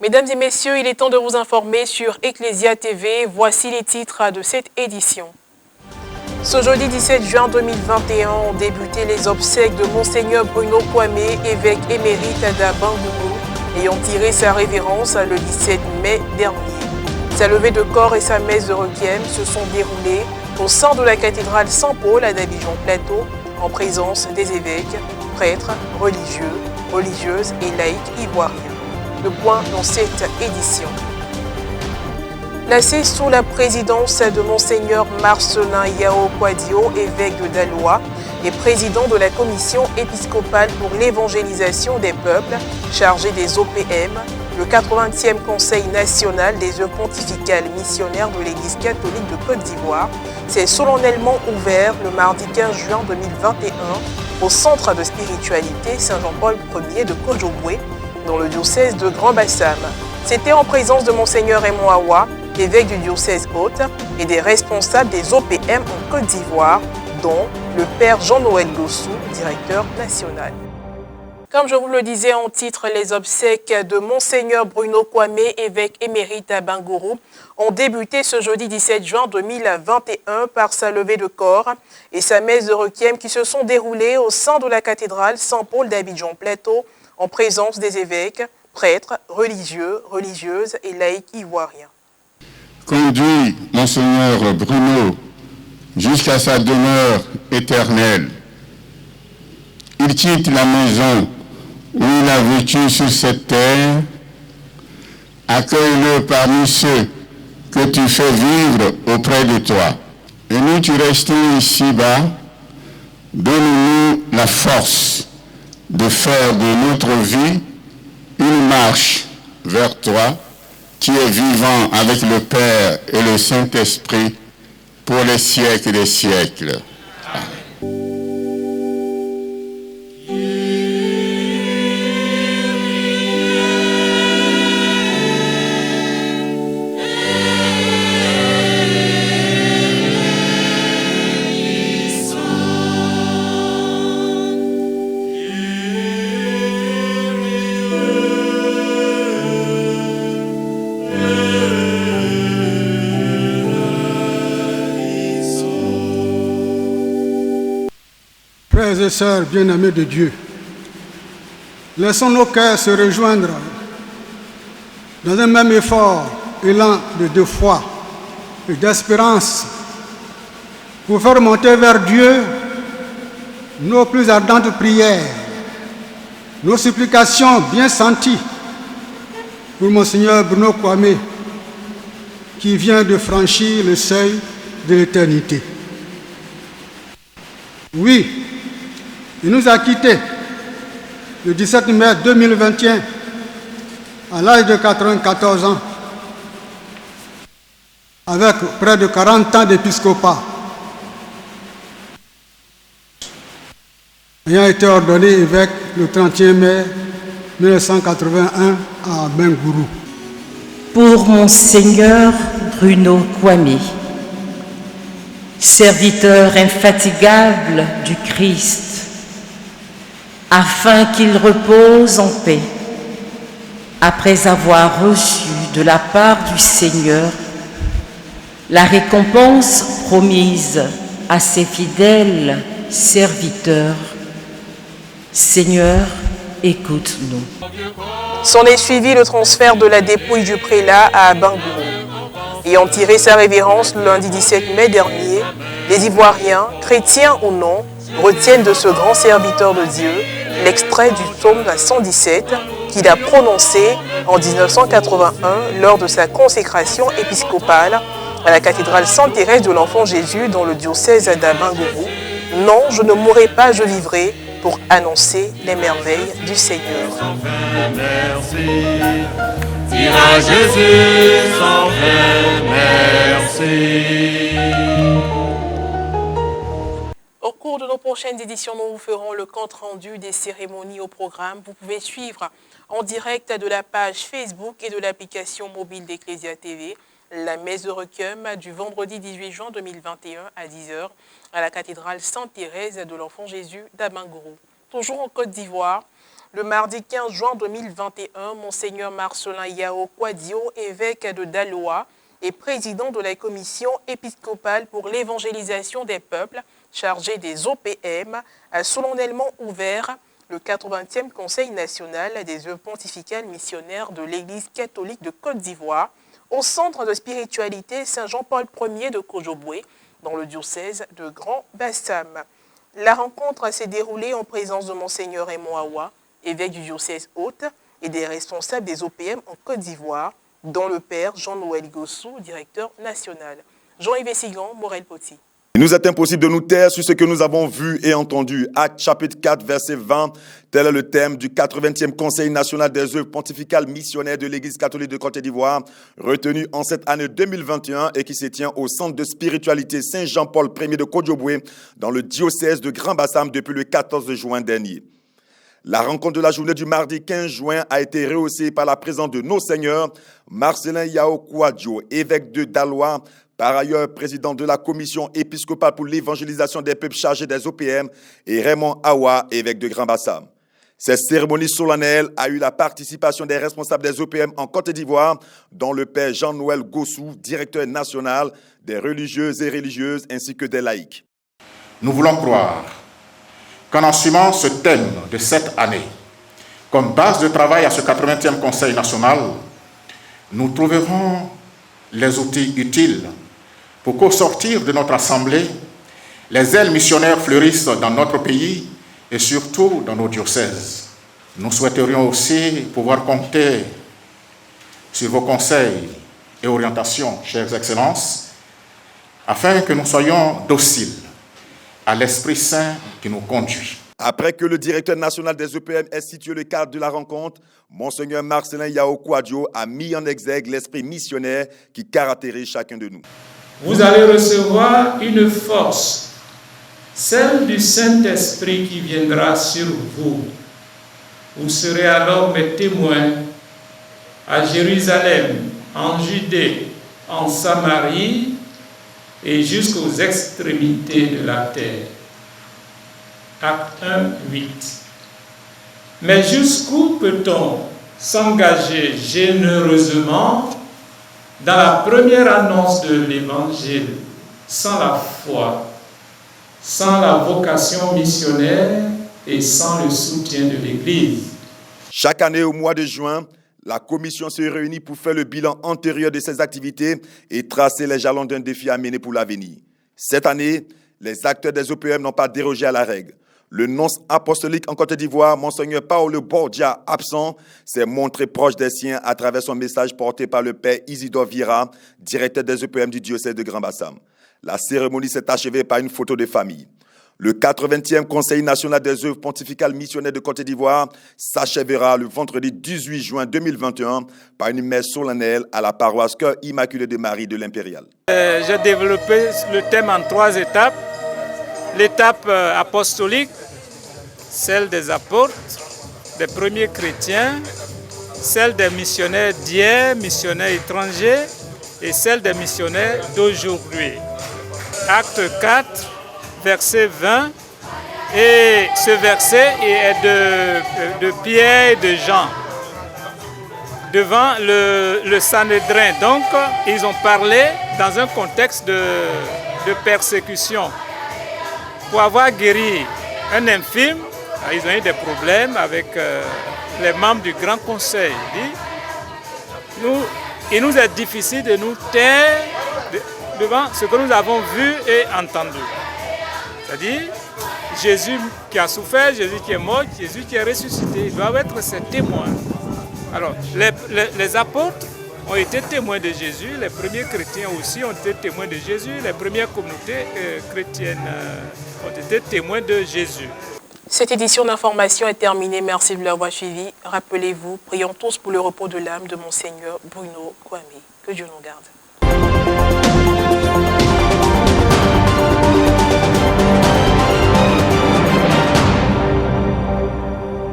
Mesdames et messieurs, il est temps de vous informer sur Ecclesia TV. Voici les titres de cette édition. Ce jeudi 17 juin 2021 ont débuté les obsèques de Monseigneur Bruno Kwame, évêque émérite d'Abangourou, ayant tiré sa révérence le 17 mai dernier. Sa levée de corps et sa messe de requiem se sont déroulées au sein de la cathédrale Saint-Paul à d'Abidjan-Plateau, en présence des évêques, prêtres, religieux, religieuses et laïcs ivoiriens. Le point dans cette édition. Placé sous la présidence de Monseigneur Marcelin Yao Kwadio, évêque de Daloa, et président de la commission épiscopale pour l'évangélisation des peuples, chargé des OPM, le 80e Conseil national des œuvres pontificales missionnaires de l'Église catholique de Côte d'Ivoire s'est solennellement ouvert le mardi 15 juin 2021 au Centre de spiritualité Saint-Jean-Paul Ier de Kojobwe, dans le diocèse de Grand Bassam. C'était en présence de Monseigneur Raymond Awa, évêque du diocèse Haute, et des responsables des OPM en Côte d'Ivoire, dont le père Jean-Noël Gossou, directeur national. Comme je vous le disais en titre, les obsèques de Monseigneur Bruno Kwame, évêque émérite à Bangourou, ont débuté ce jeudi 17 juin 2021 par sa levée de corps et sa messe de requiem qui se sont déroulées au sein de la cathédrale Saint-Paul d'Abidjan-Plateau, en présence des évêques, prêtres, religieux, religieuses et laïcs ivoiriens. Conduit Monseigneur Bruno jusqu'à sa demeure éternelle. Il quitte la maison où il a vécu sur cette terre. Accueille-le parmi ceux que tu fais vivre auprès de toi. Et nous, tu restes ici-bas. Donne-nous la force de faire de notre vie une marche vers toi, qui est vivant avec le Père et le Saint-Esprit pour les siècles des siècles. Frères et sœurs bien-aimés de Dieu, laissons nos cœurs se rejoindre dans un même effort, élan de foi et d'espérance pour faire monter vers Dieu nos plus ardentes prières, nos supplications bien senties pour Monseigneur Bruno Kwame qui vient de franchir le seuil de l'éternité. Oui, il nous a quittés le 17 mai 2021 à l'âge de 94 ans avec près de 40 ans d'épiscopat, ayant été ordonné évêque le 31 mai 1981 à Bangourou. Pour Monseigneur Bruno Kwame, serviteur infatigable du Christ, afin qu'il repose en paix, après avoir reçu de la part du Seigneur la récompense promise à ses fidèles serviteurs. Seigneur, écoute-nous. S'en est suivi le transfert de la dépouille du prélat à Bangourou. Ayant tiré sa révérence le lundi 17 mai dernier, les Ivoiriens, chrétiens ou non, retiennent de ce grand serviteur de Dieu l'extrait du psaume 117 qu'il a prononcé en 1981 lors de sa consécration épiscopale à la cathédrale Sainte-Thérèse de l'Enfant Jésus dans le diocèse d'Abangourou. Non, je ne mourrai pas, je vivrai pour annoncer les merveilles du Seigneur. Merci, dire à Jésus sans merci. Au cours de nos prochaines éditions, nous vous ferons le compte-rendu des cérémonies au programme. Vous pouvez suivre en direct de la page Facebook et de l'application mobile d'Ecclesia TV la messe de requiem du vendredi 18 juin 2021 à 10h à la cathédrale Sainte-Thérèse de l'Enfant Jésus d'Abangourou. Toujours en Côte d'Ivoire, Le mardi 15 juin 2021, Monseigneur Marcelin Yao Kwadio, évêque de Daloa et président de la commission épiscopale pour l'évangélisation des peuples, chargé des OPM, a solennellement ouvert le 80e Conseil national des œuvres pontificales missionnaires de l'Église catholique de Côte d'Ivoire au centre de spiritualité Saint-Jean-Paul Ier de Kojobwe, dans le diocèse de Grand Bassam. La rencontre s'est déroulée en présence de Monseigneur Raymond Awa, évêque du diocèse hôte, et des responsables des OPM en Côte d'Ivoire, dont le père Jean-Noël Gossou, directeur national. Jean-Yves Essigan, Morel Poti. Il nous est impossible de nous taire sur ce que nous avons vu et entendu. Actes chapitre 4, verset 20, tel est le thème du 80e Conseil national des œuvres pontificales missionnaires de l'Église catholique de Côte d'Ivoire, retenu en cette année 2021 et qui se tient au centre de spiritualité Saint-Jean-Paul Ier de Kojobwe, dans le diocèse de Grand Bassam depuis le 14 juin dernier. La rencontre de la journée du mardi 15 juin a été rehaussée par la présence de nos seigneurs, Marcelin Yao Kwadio, évêque de Daloa, par ailleurs président de la commission épiscopale pour l'évangélisation des peuples chargés des OPM, et Raymond Awa, évêque de Grand Bassam. Cette cérémonie solennelle a eu la participation des responsables des OPM en Côte d'Ivoire, dont le père Jean-Noël Gossou, directeur national des religieuses et religieuses, ainsi que des laïcs. Nous voulons croire qu'en assumant ce thème de cette année, comme base de travail à ce 80e Conseil national, nous trouverons les outils utiles pour qu'au sortir de notre assemblée, les ailes missionnaires fleurissent dans notre pays et surtout dans nos diocèses. Nous souhaiterions aussi pouvoir compter sur vos conseils et orientations, chères excellences, afin que nous soyons dociles à l'Esprit Saint qui nous conduit. Après que le directeur national des EPM ait situé le cadre de la rencontre, Monseigneur Marcelin Yao Kwadio a mis en exergue l'esprit missionnaire qui caractérise chacun de nous. Vous allez recevoir une force, celle du Saint-Esprit qui viendra sur vous. Vous serez alors mes témoins à Jérusalem, en Judée, en Samarie et jusqu'aux extrémités de la terre. Acte 1, 8. Mais jusqu'où peut-on s'engager généreusement dans la première annonce de l'Évangile sans la foi, sans la vocation missionnaire et sans le soutien de l'Église? Chaque année au mois de juin, la commission se réunit pour faire le bilan antérieur de ses activités et tracer les jalons d'un défi à mener pour l'avenir. Cette année, les acteurs des OPM n'ont pas dérogé à la règle. Le nonce apostolique en Côte d'Ivoire, Monseigneur Paolo Borgia, absent, s'est montré proche des siens à travers son message porté par le père Isidore Vira, directeur des EPM du diocèse de Grand Bassam. La cérémonie s'est achevée par une photo de famille. Le 80e Conseil national des œuvres pontificales missionnaires de Côte d'Ivoire s'achèvera le vendredi 18 juin 2021 par une messe solennelle à la paroisse Cœur Immaculé de Marie de l'Impérial. J'ai développé le thème en 3 étapes. L'étape apostolique, celle des apôtres, des premiers chrétiens, celle des missionnaires d'hier, missionnaires étrangers, et celle des missionnaires d'aujourd'hui. Acte 4, verset 20, et ce verset est de Pierre et de Jean, devant le Sanhédrin. Donc, ils ont parlé dans un contexte de persécution. Pour avoir guéri un infirme, ils ont eu des problèmes avec les membres du Grand Conseil. Il nous est difficile de nous taire devant ce que nous avons vu et entendu. C'est-à-dire Jésus qui a souffert, Jésus qui est mort, Jésus qui est ressuscité. Ils doivent être ses témoins. Alors, les apôtres ont été témoins de Jésus, les premiers chrétiens aussi ont été témoins de Jésus, les premières communautés chrétiennes ont été témoins de Jésus. Cette édition d'information est terminée. Merci de l'avoir suivi. Rappelez-vous, prions tous pour le repos de l'âme de Monseigneur Bruno Kwame. Que Dieu nous garde.